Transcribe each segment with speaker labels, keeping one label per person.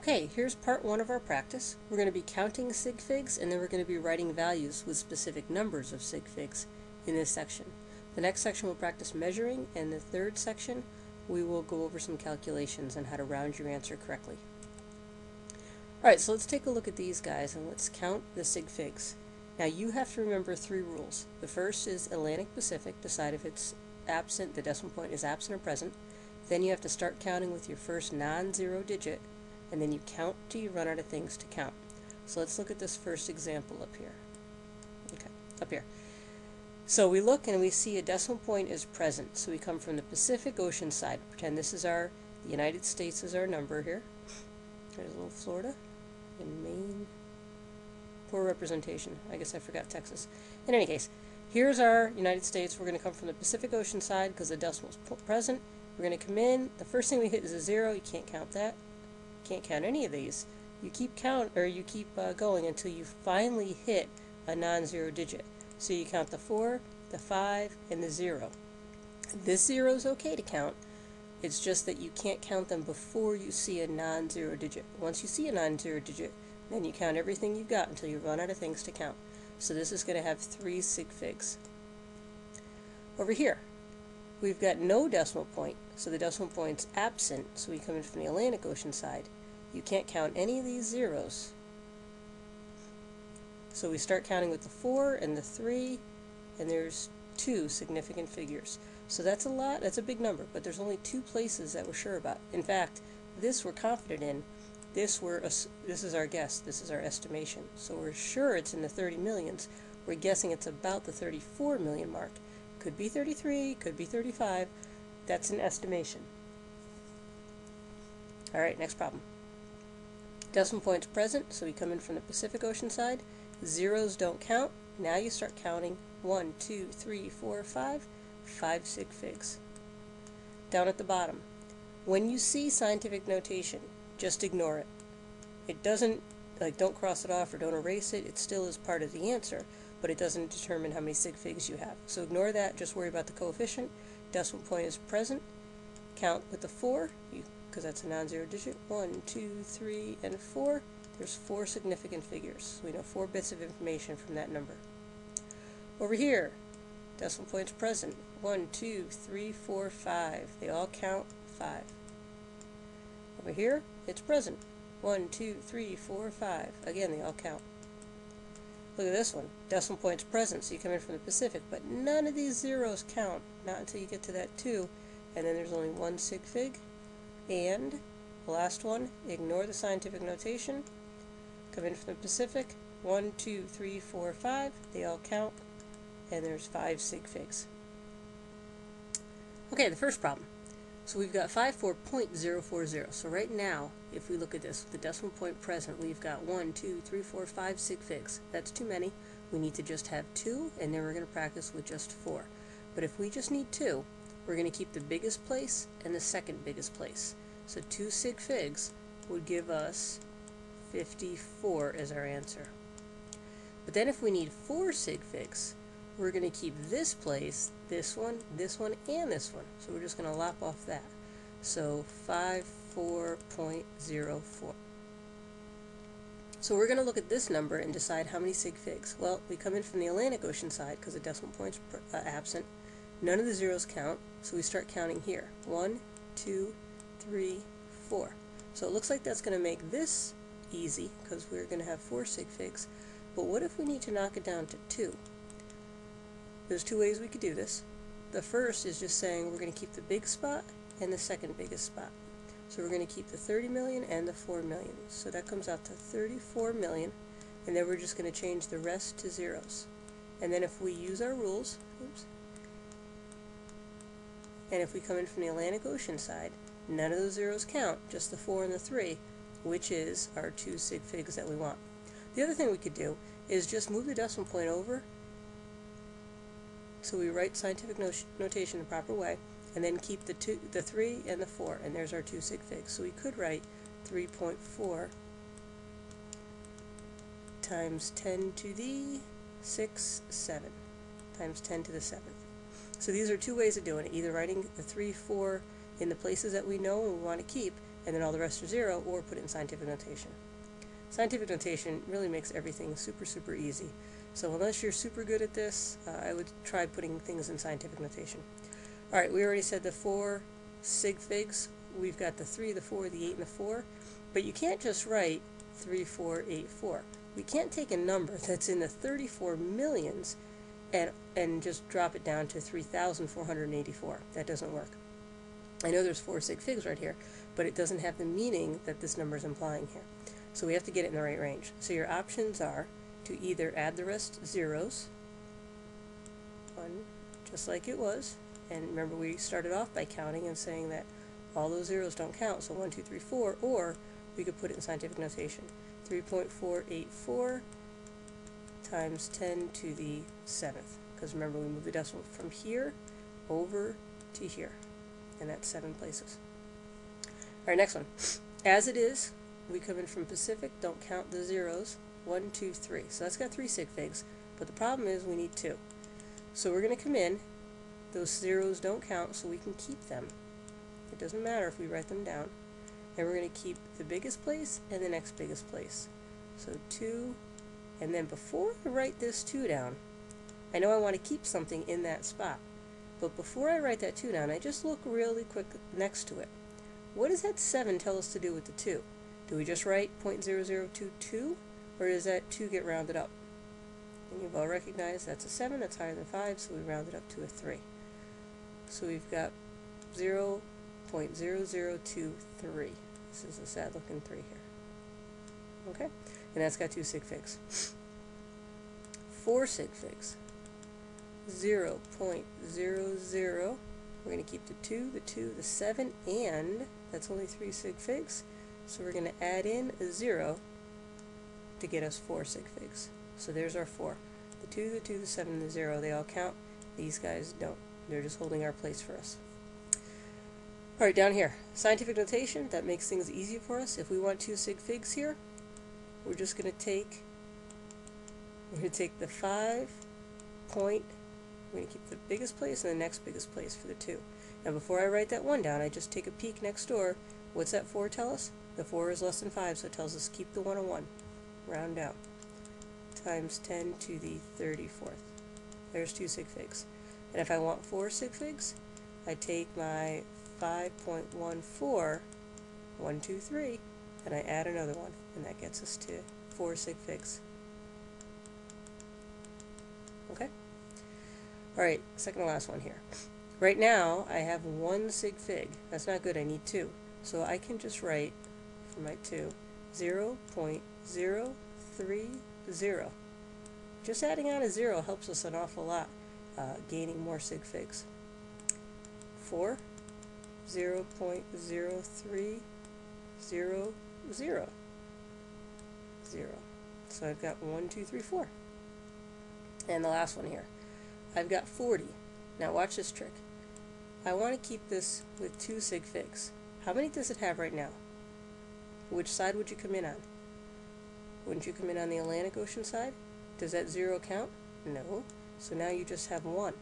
Speaker 1: Okay, here's part one of our practice. We're going to be counting sig figs, and then we're going to be writing values with specific numbers of sig figs in this section. The next section we'll practice measuring, and the third section we will go over some calculations on how to round your answer correctly. Alright, so let's take a look at these guys and let's count the sig figs. Now you have to remember three rules. The first is Atlantic Pacific. Decide if it's absent, the decimal point is absent or present. Then you have to start counting with your first non-zero digit, and then you count till you run out of things to count. So let's look at this first example up here. Okay, up here. So we look and we see a decimal point is present. So we come from the Pacific Ocean side. Pretend this is the United States is our number here. There's a little Florida and Maine. Poor representation. I guess I forgot Texas. In any case, here's our United States. We're going to come from the Pacific Ocean side because the decimal is present. We're going to come in. The first thing we hit is a 0. You can't count that. Can't count any of these. You keep going until you finally hit a non-zero digit. So you count the 4, the 5, and the 0. This 0 is okay to count. It's just that you can't count them before you see a non-zero digit. Once you see a non-zero digit, then you count everything you've got until you run out of things to count. So this is going to have 3 sig figs. Over here, we've got no decimal point, so the decimal point's absent, so we come in from the Atlantic Ocean side. You can't count any of these zeros. So we start counting with the 4 and the 3, and there's 2 significant figures. So that's a lot, that's a big number, but there's only 2 places that we're sure about. In fact, this we're confident in. This is our guess, this is our estimation. So we're sure it's in the 30 millions. We're guessing it's about the 34 million mark. Could be 33, could be 35. That's an estimation. Alright, next problem. Decimal point's present, so we come in from the Pacific Ocean side. Zeros don't count. Now you start counting 1, 2, 3, 4, 5. 5 sig figs. Down at the bottom, when you see scientific notation, just ignore it. It doesn't, don't cross it off or don't erase it. It still is part of the answer, but it doesn't determine how many sig figs you have. So ignore that, just worry about the coefficient. Decimal point is present. Count with the 4, because that's a non-zero digit. 1, 2, 3, and 4. There's 4 significant figures. So we know 4 bits of information from that number. Over here, decimal point's present. 1, 2, 3, 4, 5. They all count 5. Over here, it's present. 1, 2, 3, 4, 5. Again, they all count. Look at this one. Decimal point's present, so you come in from the Pacific, but none of these zeros count. Not until you get to that 2, and then there's only 1 sig fig. And the last one, ignore the scientific notation. Come in from the Pacific. 1, 2, 3, 4, 5. They all count, and there's 5 sig figs. Okay, the first problem. So we've got 54.040. So right now, if we look at this, with the decimal point present, we've got 1, 2, 3, 4, 5 sig figs. That's too many. We need to just have 2, and then we're going to practice with just 4. But if we just need 2, we're going to keep the biggest place and the second biggest place. So 2 sig figs would give us 54 as our answer. But then if we need 4 sig figs, we're going to keep this place, this one, and this one. So we're just going to lop off that. So 54.04. So we're going to look at this number and decide how many sig figs. Well, we come in from the Atlantic Ocean side because the decimal point's absent. None of the zeros count, so we start counting here. 1, 2, 3, 4. So it looks like that's going to make this easy because we're going to have 4 sig figs. But what if we need to knock it down to 2? There's 2 ways we could do this. The first is just saying we're going to keep the big spot and the second biggest spot. So we're going to keep the 30 million and the 4 million. So that comes out to 34 million, and then we're just going to change the rest to zeros. And then if we use our rules, and if we come in from the Atlantic Ocean side, none of those zeros count, just the 4 and the 3, which is our 2 sig figs that we want. The other thing we could do is just move the decimal point over, so we write scientific notation the proper way, and then keep the 3 and the 4, and there's our 2 sig figs. So we could write 3.4 times 10 to the 6, 7, times 10 to the 7th. So these are 2 ways of doing it, either writing the 3, 4 in the places that we know and we want to keep, and then all the rest are 0, or put it in scientific notation. Scientific notation really makes everything super, super easy. So unless you're super good at this, I would try putting things in scientific notation. Alright, we already said the 4 sig figs. We've got the 3, the 4, the 8, and the 4. But you can't just write 3, 4, 8, 4. We can't take a number that's in the 34 millions and just drop it down to 3,484. That doesn't work. I know there's 4 sig figs right here, but it doesn't have the meaning that this number is implying here. So we have to get it in the right range. So your options are to either add the rest zeros, 1, just like it was, and remember we started off by counting and saying that all those zeros don't count, so 1, 2, 3, 4, or we could put it in scientific notation. 3.484 times 10 to the 7th, because remember we moved the decimal from here over to here, and that's 7 places. Alright, next one. As it is, we come in from Pacific, don't count the zeros, 1, 2, 3. So that's got 3 sig figs, but the problem is we need 2. So we're going to come in, those zeros don't count, so we can keep them. It doesn't matter if we write them down. And we're going to keep the biggest place and the next biggest place. So 2, and then before I write this 2 down, I know I want to keep something in that spot. But before I write that 2 down, I just look really quick next to it. What does that 7 tell us to do with the 2? Do we just write 0.0022, or does that 2 get rounded up? And you've all recognized that's a 7, that's higher than 5, so we round it up to a 3. So we've got 0.0023. This is a sad looking 3 here. Okay? And that's got 2 sig figs. 4 sig figs. 0.00. We're going to keep the 2, the 2, the 7, and that's only 3 sig figs. So we're going to add in a 0 to get us 4 sig figs. So there's our 4. The 2, the 2, the 7, and the 0, they all count. These guys don't. They're just holding our place for us. Alright, down here, scientific notation, that makes things easy for us. If we want 2 sig figs here, we're just going to take the 5 point, we're going to keep the biggest place and the next biggest place for the 2. Now before I write that 1 down, I just take a peek next door. What's that 4 tell us? The 4 is less than 5, so it tells us keep the 1 on 1. Round down. Times 10 to the 34th. There's 2 sig figs. And if I want 4 sig figs, I take my 5.14, 1, 2, 3, and I add another 1, and that gets us to 4 sig figs. Okay? Alright, second to last one here. Right now, I have 1 sig fig. That's not good, I need 2. So I can just write, for my 2, 0.030. Just adding on a 0 helps us an awful lot, gaining more sig figs. 4, 0.0300. 0. So I've got 1, 2, 3, 4. And the last one here. I've got 40. Now watch this trick. I want to keep this with 2 sig figs. How many does it have right now? Which side would you come in on? Wouldn't you come in on the Atlantic Ocean side? Does that 0 count? No. So now you just have 1.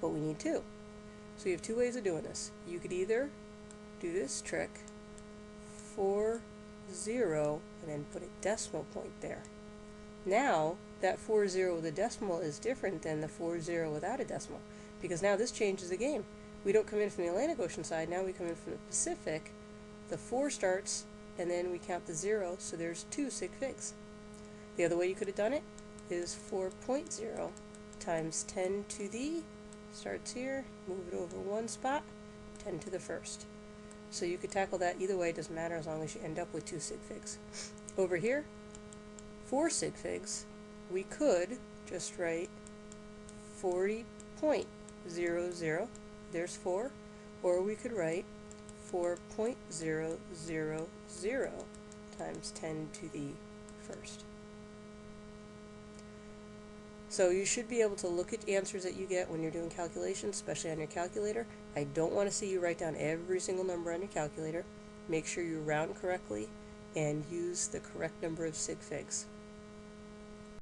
Speaker 1: But we need 2. So you have 2 ways of doing this. You could either do this trick, 4, 0, and then put a decimal point there. Now, that 4, 0 with a decimal is different than the 4, 0 without a decimal, because now this changes the game. We don't come in from the Atlantic Ocean side, now we come in from the Pacific. The 4 starts, and then we count the 0, so there's 2 sig figs. The other way you could have done it is 4.0 times 10 to the, starts here, move it over 1 spot, 10 to the 1st. So you could tackle that either way, it doesn't matter as long as you end up with 2 sig figs. Over here, 4 sig figs, we could just write 40.00, there's 4, or we could write 4.000 times 10 to the 1st. So you should be able to look at answers that you get when you're doing calculations, especially on your calculator. I don't want to see you write down every single number on your calculator. Make sure you round correctly and use the correct number of sig figs.